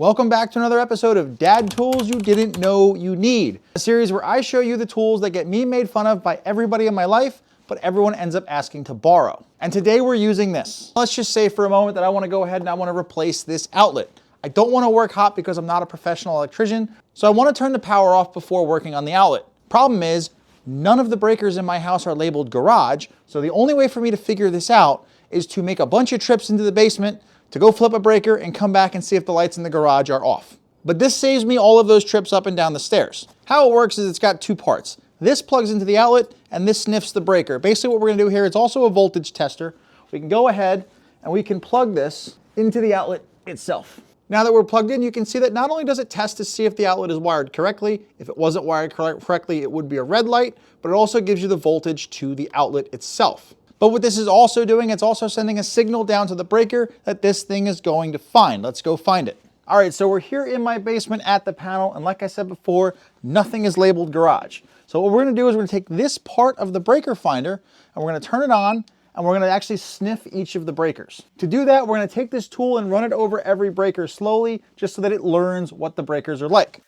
Welcome back to another episode of Dad Tools You Didn't Know You Need, a series where I show you the tools that get me made fun of by everybody in my life, but everyone ends up asking to borrow. And today we're using this. Let's just say for a moment that I want to go ahead and I want to replace this outlet. I don't want to work hot because I'm not a professional electrician, so I want to turn the power off before working on the outlet. Problem is, none of the breakers in my house are labeled garage, so the only way for me to figure this out is to make a bunch of trips into the basement to go flip a breaker and come back and see if the lights in the garage are off. But this saves me all of those trips up and down the stairs. How it works is it's got two parts. This plugs into the outlet and this sniffs the breaker. Basically what we're gonna do here, it's also a voltage tester. We can go ahead and we can plug this into the outlet itself. Now that we're plugged in, you can see that not only does it test to see if the outlet is wired correctly, if it wasn't wired correctly, it would be a red light, but it also gives you the voltage to the outlet itself. But what this is also doing, it's also sending a signal down to the breaker that this thing is going to find. Let's go find it. All right, so we're here in my basement at the panel, and like I said before, nothing is labeled garage. So what we're gonna do is we're gonna take this part of the breaker finder, and we're gonna turn it on, and we're gonna actually sniff each of the breakers. To do that, we're gonna take this tool and run it over every breaker slowly, just so that it learns what the breakers are like.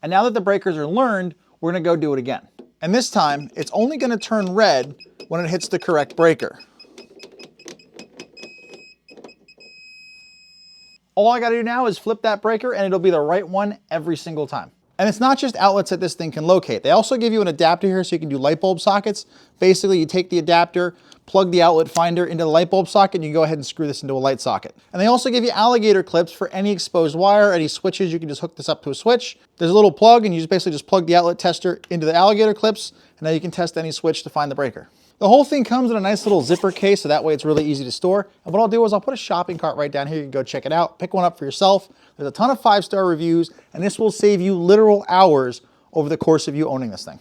And now that the breakers are learned, we're gonna go do it again. And this time, it's only gonna turn red when it hits the correct breaker. All I gotta do now is flip that breaker and it'll be the right one every single time. And it's not just outlets that this thing can locate. They also give you an adapter here so you can do light bulb sockets. Basically, you take the adapter, plug the outlet finder into the light bulb socket, and you can go ahead and screw this into a light socket. And they also give you alligator clips for any exposed wire, any switches. You can just hook this up to a switch. There's a little plug, and you just basically just plug the outlet tester into the alligator clips, and now you can test any switch to find the breaker. The whole thing comes in a nice little zipper case, so that way it's really easy to store. And what I'll do is I'll put a shopping cart right down here. You can go check it out, pick one up for yourself. There's a ton of 5-star reviews, and this will save you literal hours over the course of you owning this thing.